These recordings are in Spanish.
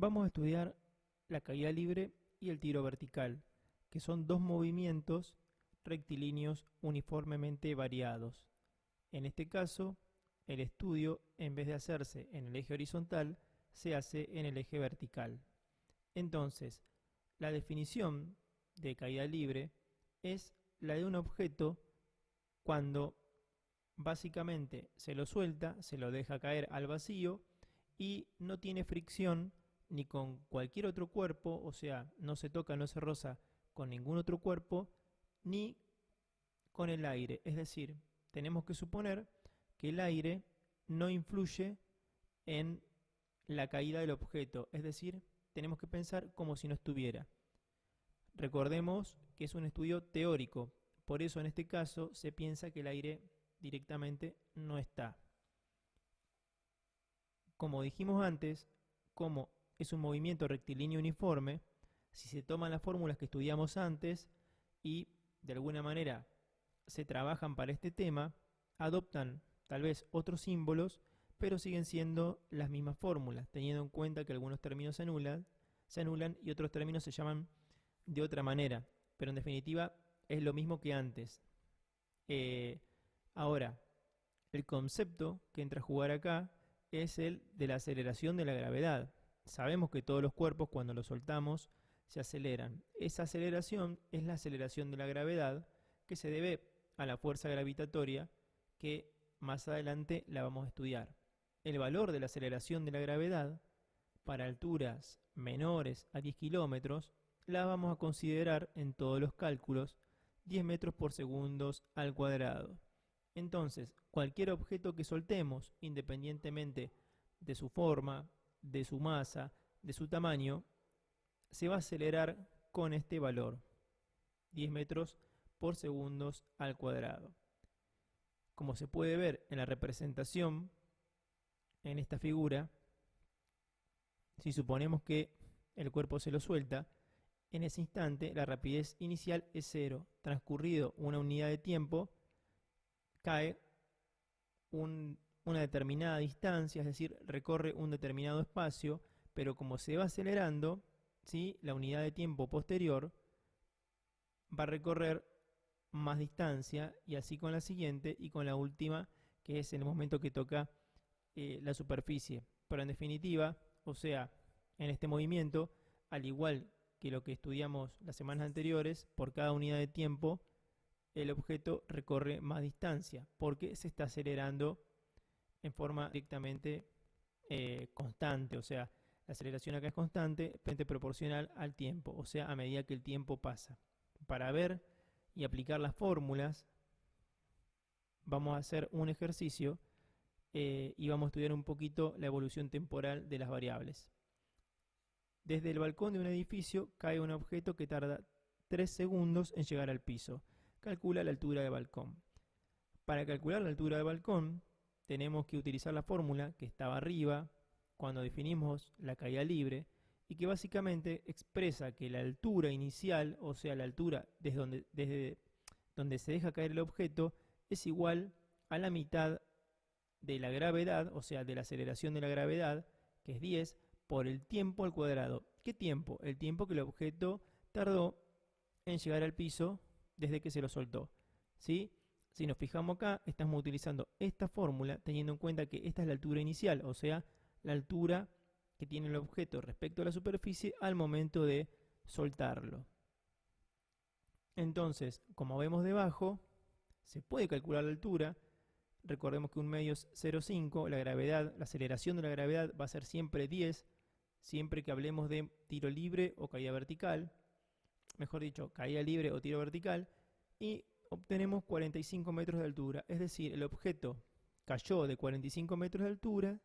Vamos a estudiar la caída libre y el tiro vertical, que son dos movimientos rectilíneos uniformemente variados. En este caso, el estudio, en vez de hacerse en el eje horizontal, se hace en el eje vertical. Entonces, la definición de caída libre es la de un objeto cuando básicamente se lo suelta, se lo deja caer al vacío y no tiene fricción ni con cualquier otro cuerpo, o sea, no se toca, no se roza con ningún otro cuerpo, ni con el aire. Es decir, tenemos que suponer que el aire no influye en la caída del objeto, es decir, tenemos que pensar como si no estuviera. Recordemos que es un estudio teórico, por eso en este caso se piensa que el aire directamente no está. Como dijimos antes, como es un movimiento rectilíneo uniforme, si se toman las fórmulas que estudiamos antes y de alguna manera se trabajan para este tema, adoptan tal vez otros símbolos, pero siguen siendo las mismas fórmulas, teniendo en cuenta que algunos términos se anulan y otros términos se llaman de otra manera, pero en definitiva es lo mismo que antes. Ahora, el concepto que entra a jugar acá es el de la aceleración de la gravedad. Sabemos que todos los cuerpos cuando los soltamos se aceleran. Esa aceleración es la aceleración de la gravedad que se debe a la fuerza gravitatoria que más adelante la vamos a estudiar. El valor de la aceleración de la gravedad para alturas menores a 10 kilómetros la vamos a considerar en todos los cálculos 10 metros por segundo al cuadrado. Entonces, cualquier objeto que soltemos, independientemente de su forma, de su masa, de su tamaño, se va a acelerar con este valor, 10 metros por segundo al cuadrado. Como se puede ver en la representación, en esta figura, si suponemos que el cuerpo se lo suelta, en ese instante la rapidez inicial es 0. Transcurrido una unidad de tiempo, cae una determinada distancia, es decir, recorre un determinado espacio, pero como se va acelerando, ¿sí?, la unidad de tiempo posterior va a recorrer más distancia y así con la siguiente y con la última, que es el momento que toca la superficie. Pero en definitiva, o sea, en este movimiento, al igual que lo que estudiamos las semanas anteriores, por cada unidad de tiempo el objeto recorre más distancia porque se está acelerando en forma directamente constante, o sea, la aceleración acá es constante, proporcional al tiempo, o sea, a medida que el tiempo pasa. Para ver y aplicar las fórmulas, vamos a hacer un ejercicio y vamos a estudiar un poquito la evolución temporal de las variables. Desde el balcón de un edificio cae un objeto que tarda 3 segundos en llegar al piso. Calcula la altura del balcón. Para calcular la altura del balcón, tenemos que utilizar la fórmula que estaba arriba cuando definimos la caída libre y que básicamente expresa que la altura inicial, o sea, la altura desde donde se deja caer el objeto, es igual a la mitad de la gravedad, o sea, de la aceleración de la gravedad, que es 10, por el tiempo al cuadrado. ¿Qué tiempo? El tiempo que el objeto tardó en llegar al piso desde que se lo soltó. ¿Sí? Si nos fijamos acá, estamos utilizando esta fórmula teniendo en cuenta que esta es la altura inicial, o sea, la altura que tiene el objeto respecto a la superficie al momento de soltarlo. Entonces, como vemos debajo, se puede calcular la altura. Recordemos que un medio es 0,5, la gravedad, la aceleración de la gravedad va a ser siempre 10, siempre que hablemos de tiro libre o caída vertical, mejor dicho, caída libre o tiro vertical, y obtenemos 45 metros de altura, es decir, el objeto cayó de 45 metros de altura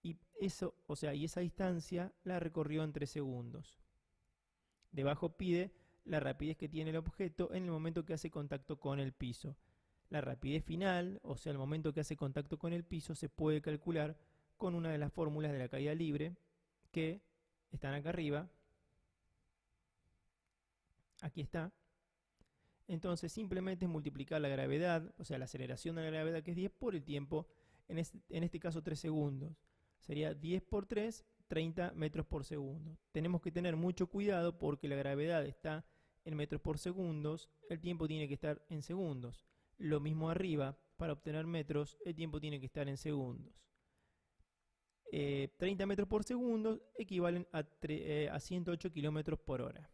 y eso, o sea, y esa distancia la recorrió en 3 segundos. Debajo pide la rapidez que tiene el objeto en el momento que hace contacto con el piso. La rapidez final, o sea, el momento que hace contacto con el piso, se puede calcular con una de las fórmulas de la caída libre que están acá arriba. Aquí está. Entonces simplemente es multiplicar la gravedad, o sea, la aceleración de la gravedad, que es 10, por el tiempo, en este caso 3 segundos. Sería 10 por 3, 30 metros por segundo. Tenemos que tener mucho cuidado porque la gravedad está en metros por segundos, el tiempo tiene que estar en segundos. Lo mismo arriba, para obtener metros, el tiempo tiene que estar en segundos. 30 metros por segundo equivalen a 108 kilómetros por hora.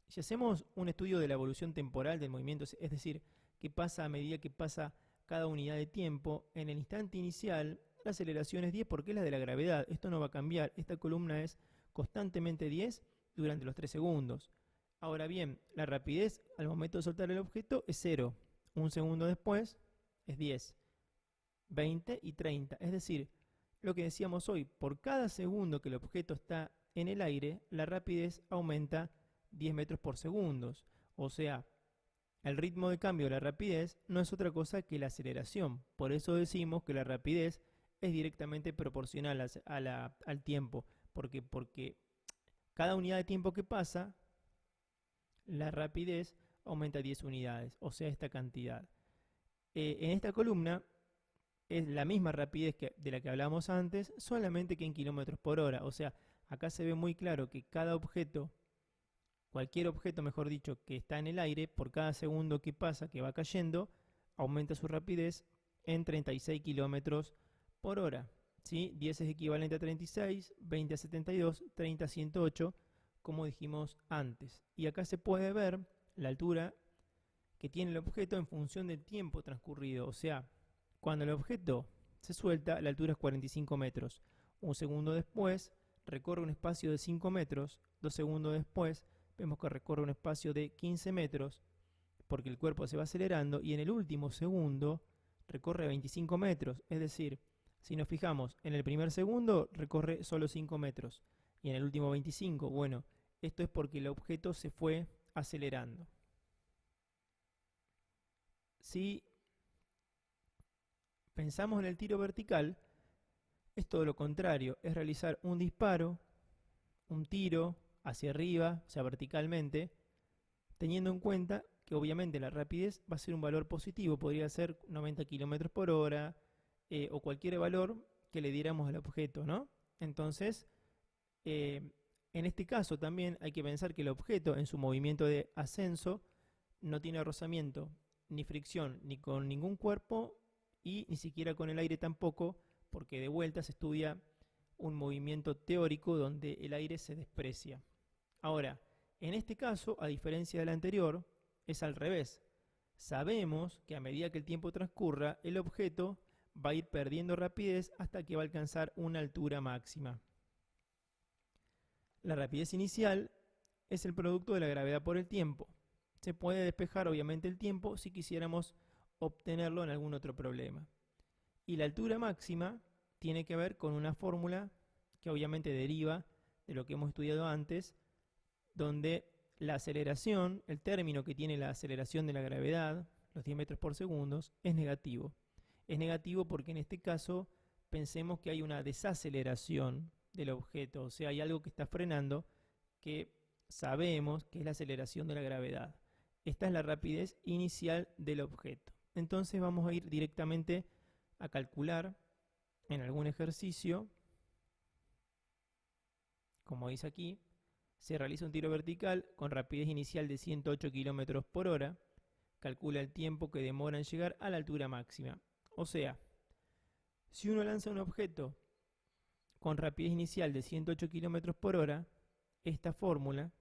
Si hacemos un estudio de la evolución temporal del movimiento, es decir, qué pasa a medida que pasa cada unidad de tiempo, en el instante inicial la aceleración es 10 porque es la de la gravedad. Esto no va a cambiar. Esta columna es constantemente 10 durante los 3 segundos. Ahora bien, la rapidez al momento de soltar el objeto es 0. Un segundo después es 10, 20 y 30. Es decir, lo que decíamos hoy, por cada segundo que el objeto está en el aire, la rapidez aumenta 10 metros por segundo. O sea, el ritmo de cambio de la rapidez no es otra cosa que la aceleración. Por eso decimos que la rapidez es directamente proporcional al tiempo. Porque cada unidad de tiempo que pasa, la rapidez aumenta 10 unidades, o sea, esta cantidad. En esta columna es la misma rapidez de la que hablábamos antes, solamente que en kilómetros por hora. O sea, acá se ve muy claro que cada objeto, cualquier objeto mejor dicho, que está en el aire, por cada segundo que pasa, que va cayendo, aumenta su rapidez en 36 kilómetros por hora. ¿Sí? 10 es equivalente a 36, 20 a 72, 30 a 108, como dijimos antes. Y acá se puede ver la altura que tiene el objeto en función del tiempo transcurrido. O sea, cuando el objeto se suelta, la altura es 45 metros. Un segundo después, recorre un espacio de 5 metros. 2 segundos después, vemos que recorre un espacio de 15 metros, porque el cuerpo se va acelerando. Y en el último segundo, recorre 25 metros. Es decir, si nos fijamos, en el primer segundo, recorre solo 5 metros. Y en el último 25. Bueno, esto es porque el objeto se fue acelerando. Si pensamos en el tiro vertical, es todo lo contrario, es realizar un disparo, un tiro hacia arriba, o sea, verticalmente, teniendo en cuenta que obviamente la rapidez va a ser un valor positivo, podría ser 90 km por hora o cualquier valor que le diéramos al objeto, ¿no? Entonces, en este caso también hay que pensar que el objeto en su movimiento de ascenso no tiene rozamiento ni fricción ni con ningún cuerpo y ni siquiera con el aire tampoco, porque de vuelta se estudia un movimiento teórico donde el aire se desprecia. Ahora, en este caso, a diferencia del anterior, es al revés. Sabemos que a medida que el tiempo transcurra, el objeto va a ir perdiendo rapidez hasta que va a alcanzar una altura máxima. La rapidez inicial es el producto de la gravedad por el tiempo. Se puede despejar obviamente el tiempo si quisiéramos obtenerlo en algún otro problema. Y la altura máxima tiene que ver con una fórmula que obviamente deriva de lo que hemos estudiado antes, donde la aceleración, el término que tiene la aceleración de la gravedad, los 10 metros por segundo, es negativo. Es negativo porque en este caso pensemos que hay una desaceleración del objeto, o sea, hay algo que está frenando que sabemos que es la aceleración de la gravedad. Esta es la rapidez inicial del objeto. Entonces vamos a ir directamente a calcular en algún ejercicio, como dice aquí, se realiza un tiro vertical con rapidez inicial de 108 km por hora, calcula el tiempo que demora en llegar a la altura máxima. O sea, si uno lanza un objeto con rapidez inicial de 108 km por hora, esta fórmula,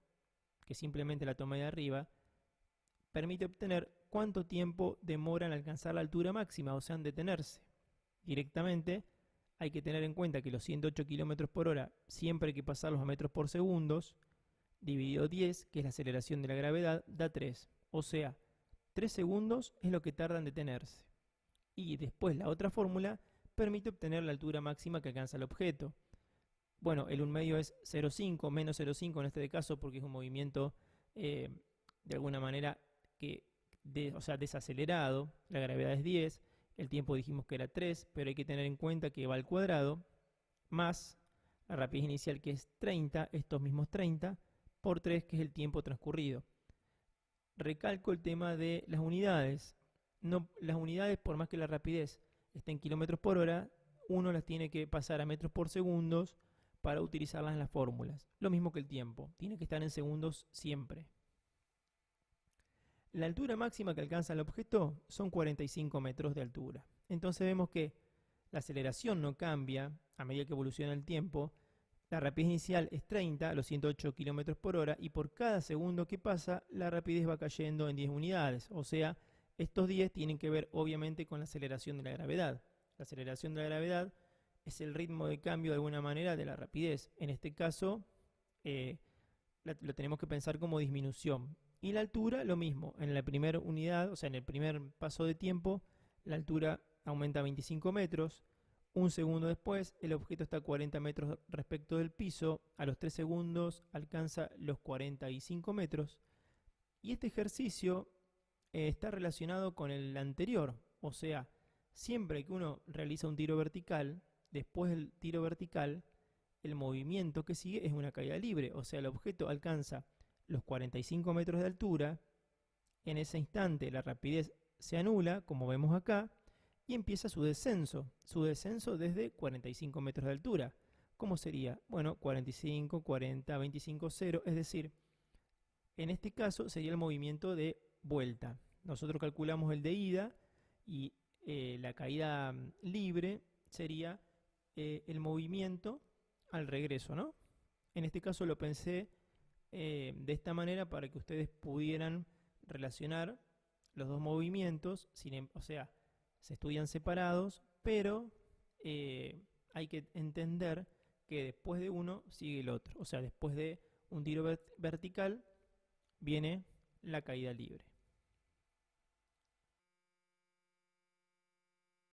que simplemente la tomé de arriba, permite obtener cuánto tiempo demora en alcanzar la altura máxima, o sea, en detenerse. Directamente hay que tener en cuenta que los 108 km por hora siempre hay que pasarlos a metros por segundos, dividido 10, que es la aceleración de la gravedad, da 3. O sea, 3 segundos es lo que tarda en detenerse. Y después la otra fórmula permite obtener la altura máxima que alcanza el objeto. Bueno, el 1/2 es 0,5, menos 0,5 en este caso porque es un movimiento de alguna manera desacelerado. La gravedad es 10, el tiempo dijimos que era 3, pero hay que tener en cuenta que va al cuadrado, más la rapidez inicial que es 30, estos mismos 30, por 3 que es el tiempo transcurrido. Recalco el tema de las unidades. No, las unidades, por más que la rapidez esté en kilómetros por hora, uno las tiene que pasar a metros por segundos para utilizarlas en las fórmulas. Lo mismo que el tiempo, tiene que estar en segundos siempre. La altura máxima que alcanza el objeto son 45 metros de altura. Entonces vemos que la aceleración no cambia a medida que evoluciona el tiempo. La rapidez inicial es 30 a los 108 km por hora y por cada segundo que pasa la rapidez va cayendo en 10 unidades. O sea, estos 10 tienen que ver obviamente con la aceleración de la gravedad. La aceleración de la gravedad es el ritmo de cambio de alguna manera de la rapidez. En este caso lo tenemos que pensar como disminución. Y la altura, lo mismo. En la primera unidad, o sea, en el primer paso de tiempo, la altura aumenta a 25 metros. Un segundo después, el objeto está a 40 metros respecto del piso. A los 3 segundos alcanza los 45 metros. Y este ejercicio está relacionado con el anterior. O sea, siempre que uno realiza un tiro vertical, después del tiro vertical, el movimiento que sigue es una caída libre. O sea, el objeto alcanza los 45 metros de altura. En ese instante la rapidez se anula, como vemos acá, y empieza su descenso desde 45 metros de altura. ¿Cómo sería? Bueno, 45, 40, 25, 0, es decir, en este caso sería el movimiento de vuelta. Nosotros calculamos el de ida y la caída libre sería el movimiento al regreso, ¿no? En este caso lo pensé de esta manera para que ustedes pudieran relacionar los dos movimientos, o sea, se estudian separados, pero hay que entender que después de uno sigue el otro. O sea, después de un tiro vertical viene la caída libre.